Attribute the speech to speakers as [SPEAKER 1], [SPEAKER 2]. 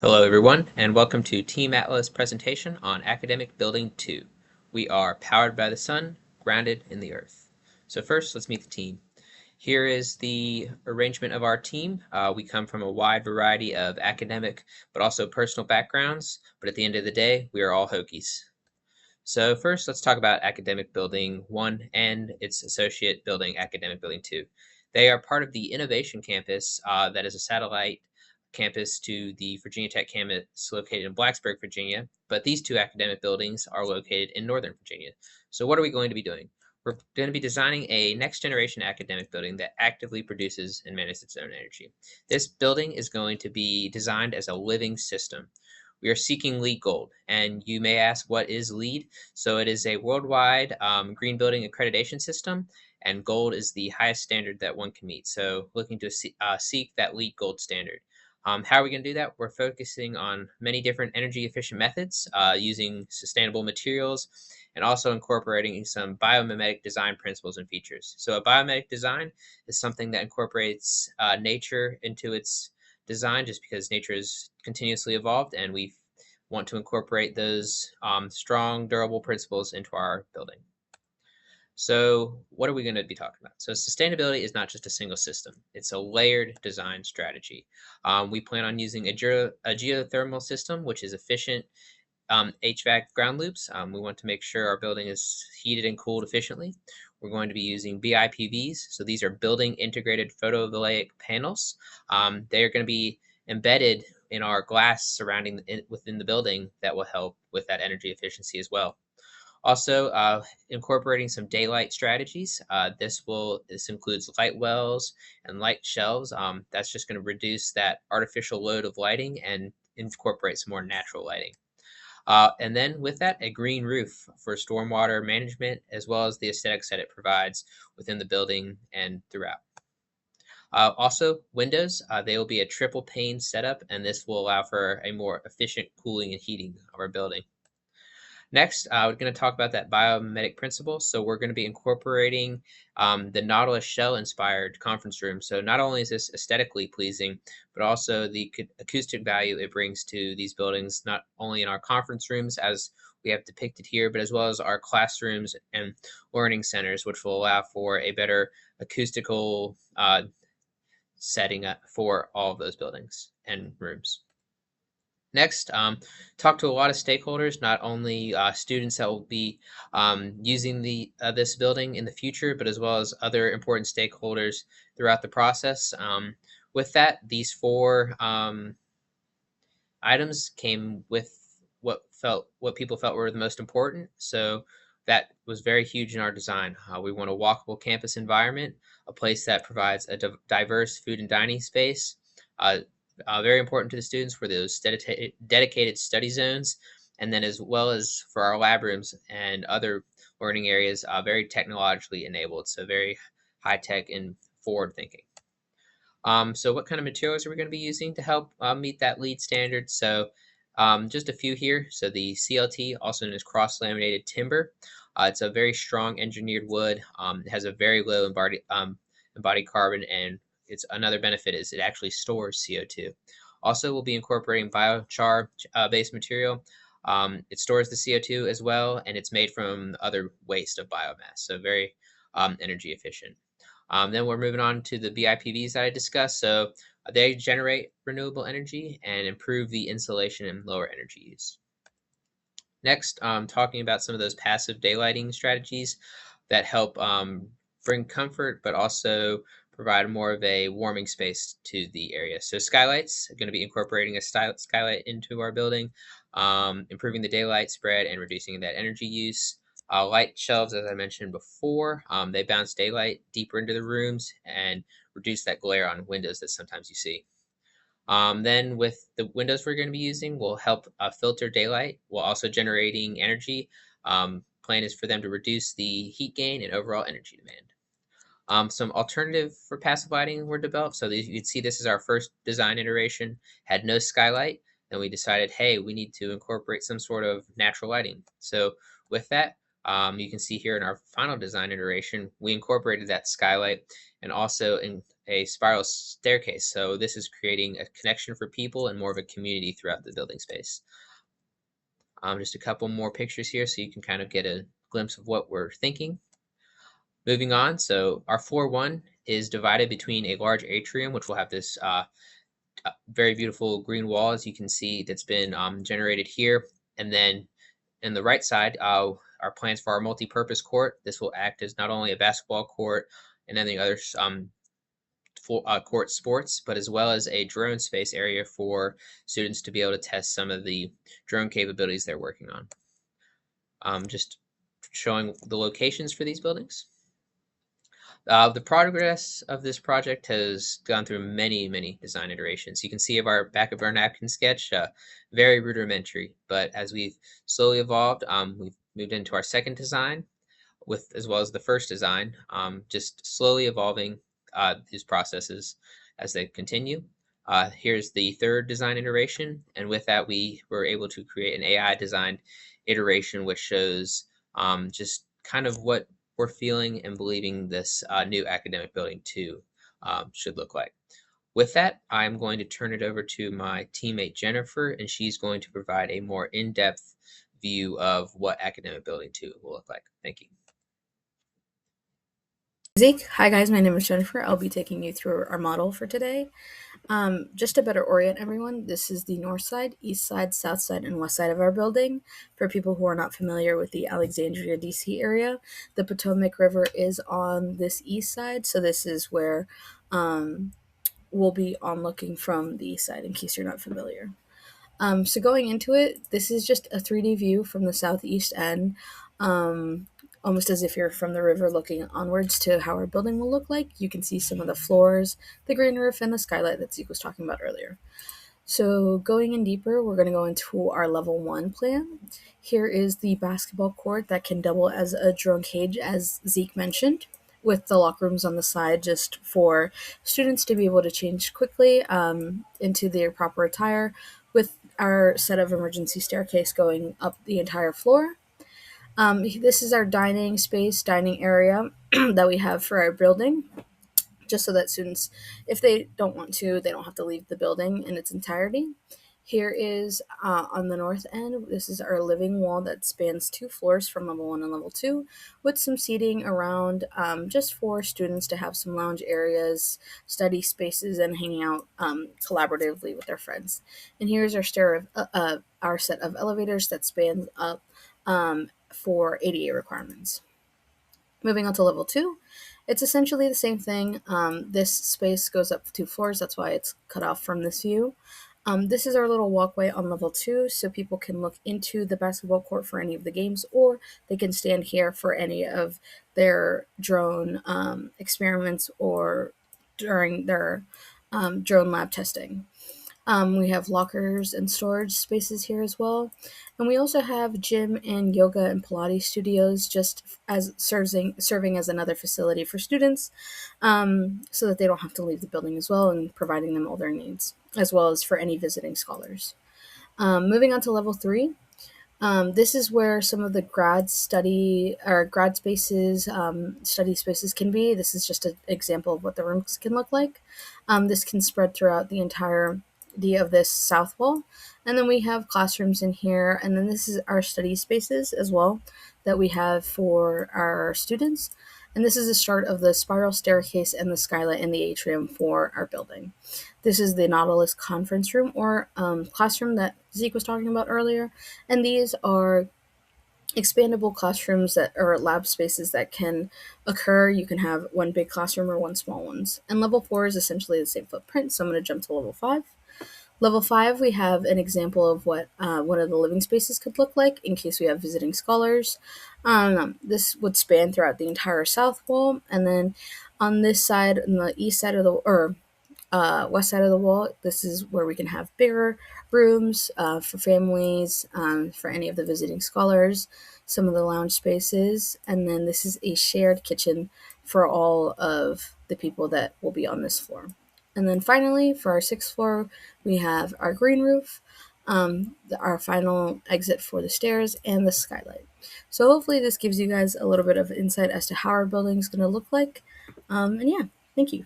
[SPEAKER 1] Hello everyone, and welcome to Team Atlas presentation on Academic Building 2. We are powered by the sun, grounded in the earth. So first, let's meet the team. Here is the arrangement of our team. We come from a wide variety of academic but also personal backgrounds, but at the end of the day, we are all Hokies. So first, let's talk about Academic Building 1 and its associate building, Academic Building 2. They are part of the Innovation Campus that is a satellite campus to the Virginia Tech campus located in Blacksburg, Virginia, but these two academic buildings are located in Northern Virginia. So what are we going to be doing? We're going to be designing a next generation academic building that actively produces and manages its own energy. This building is going to be designed as a living system. We are seeking LEED Gold, and you may ask, what is LEED? So it is a worldwide green building accreditation system, and gold is the highest standard that one can meet. So looking to seek that LEED Gold standard. How are we going to do that? We're focusing on many different energy efficient methods, using sustainable materials, and also incorporating some biomimetic design principles and features. So a biomimetic design is something that incorporates nature into its design, just because nature is continuously evolved, and we want to incorporate those strong, durable principles into our building. So what are we going to be talking about? So sustainability is not just a single system. It's a layered design strategy. We plan on using a geothermal system, which is efficient HVAC ground loops. We want to make sure our building is heated and cooled efficiently. We're going to be using BIPVs. So these are building integrated photovoltaic panels. They are going to be embedded in our glass surrounding within the building that will help with that energy efficiency as well. Also, incorporating some daylight strategies. This includes light wells and light shelves. That's just going to reduce that artificial load of lighting and incorporate some more natural lighting. And then with that, a green roof for stormwater management, as well as the aesthetics that it provides within the building and throughout. Also, windows, they will be a triple pane setup, and this will allow for a more efficient cooling and heating of our building. Next, we're going to talk about that biomimetic principle. So we're going to be incorporating the Nautilus shell-inspired conference room. So not only is this aesthetically pleasing, but also the acoustic value it brings to these buildings, not only in our conference rooms as we have depicted here, but as well as our classrooms and learning centers, which will allow for a better acoustical setting up for all of those buildings and rooms. Next, talk to a lot of stakeholders, not only students that will be using this building in the future, but as well as other important stakeholders throughout the process. With that, these four items came with what people felt were the most important. So that was very huge in our design. We want a walkable campus environment, a place that provides a diverse food and dining space. Very important to the students were those dedicated study zones, and then as well as for our lab rooms and other learning areas, very technologically enabled, so very high tech and forward thinking. So what kind of materials are we going to be using to help meet that LEED standard? So just a few here. So the CLT, also known as cross-laminated timber. It's a very strong engineered wood. It has a very low embodied carbon, and it's another benefit is it actually stores CO2. Also, we'll be incorporating biochar based material. It stores the CO2 as well, and it's made from other waste of biomass, so very energy efficient. Then we're moving on to the BIPVs that I discussed. So they generate renewable energy and improve the insulation and lower energy use. Next, talking about some of those passive daylighting strategies that help bring comfort, but also provide more of a warming space to the area. So skylights are going to be incorporating a skylight into our building, improving the daylight spread and reducing that energy use. Light shelves, as I mentioned before, they bounce daylight deeper into the rooms and reduce that glare on windows that sometimes you see. Then with the windows we're going to be using, will help filter daylight while also generating energy. Plan is for them to reduce the heat gain and overall energy demand. Some alternative for passive lighting were developed. So you can see this is our first design iteration, had no skylight. Then we decided, hey, we need to incorporate some sort of natural lighting. So with that, you can see here in our final design iteration, we incorporated that skylight and also a spiral staircase. So this is creating a connection for people and more of a community throughout the building space. Just a couple more pictures here so you can kind of get a glimpse of what we're thinking. Moving on, so our floor one is divided between a large atrium, which will have this very beautiful green wall, as you can see, that's been generated here. And then in the right side, our plans for our multi-purpose court. This will act as not only a basketball court and any other court sports, but as well as a drone space area for students to be able to test some of the drone capabilities they're working on. Just showing the locations for these buildings. The progress of this project has gone through many, many design iterations. You can see our back of our napkin sketch, very rudimentary, but as we've slowly evolved, we've moved into our second design, with as well as the first design, just slowly evolving these processes as they continue. Here's the third design iteration, and with that, we were able to create an AI designed iteration, which shows just kind of what we're feeling and believing this new academic building 2 should look like. With that, I'm going to turn it over to my teammate Jennifer, and she's going to provide a more in-depth view of what academic building 2 will look like. Thank you.
[SPEAKER 2] Zeke. Hi guys, my name is Jennifer. I'll be taking you through our model for today. Just to better orient everyone, this is the north side, east side, south side, and west side of our building. For people who are not familiar with the Alexandria, DC area, the Potomac River is on this east side, so this is where we'll be on looking from the east side in case you're not familiar. So going into it, this is just a 3D view from the southeast end, almost as if you're from the river looking onwards to how our building will look like. You can see some of the floors, the green roof, and the skylight that Zeke was talking about earlier. So going in deeper, we're going to go into our level 1 plan. Here is the basketball court that can double as a drone cage, as Zeke mentioned, with the locker rooms on the side just for students to be able to change quickly into their proper attire, with our set of emergency staircase going up the entire floor. This is our dining space, dining area that we have for our building, just so that students, if they don't want to, they don't have to leave the building in its entirety. Here is on the north end, this is our living wall that spans 2 floors from level 1 and level 2, with some seating around just for students to have some lounge areas, study spaces, and hanging out collaboratively with their friends. And here's our set of elevators that spans up for ADA requirements. Moving on to level 2, it's essentially the same thing. This space goes up 2 floors, that's why it's cut off from this view. This is our little walkway on level 2, so people can look into the basketball court for any of the games, or they can stand here for any of their drone experiments or during their drone lab testing. We have lockers and storage spaces here as well. And we also have gym and yoga and Pilates studios, just as serving as another facility for students, so that they don't have to leave the building as well, and providing them all their needs, as well as for any visiting scholars. Moving on to level 3. This is where some of the grad study or grad spaces, study spaces can be. This is just an example of what the rooms can look like. This can spread throughout the entirety of this south wall. And then we have classrooms in here. And then this is our study spaces as well that we have for our students. And this is the start of the spiral staircase and the skylight in the atrium for our building. This is the Nautilus conference room or classroom that Zeke was talking about earlier. And these are expandable classrooms that are lab spaces that can occur. You can have one big classroom or one small ones. And level 4 is essentially the same footprint. So I'm going to jump to level 5. Level 5, we have an example of what one of the living spaces could look like in case we have visiting scholars. This would span throughout the entire south wall, and then on this side, on the east side of the west side of the wall, this is where we can have bigger rooms for families, for any of the visiting scholars, some of the lounge spaces, and then this is a shared kitchen for all of the people that will be on this floor. And then finally, for our 6th floor, we have our green roof, our final exit for the stairs, and the skylight. So hopefully this gives you guys a little bit of insight as to how our building is going to look like. And yeah, thank you.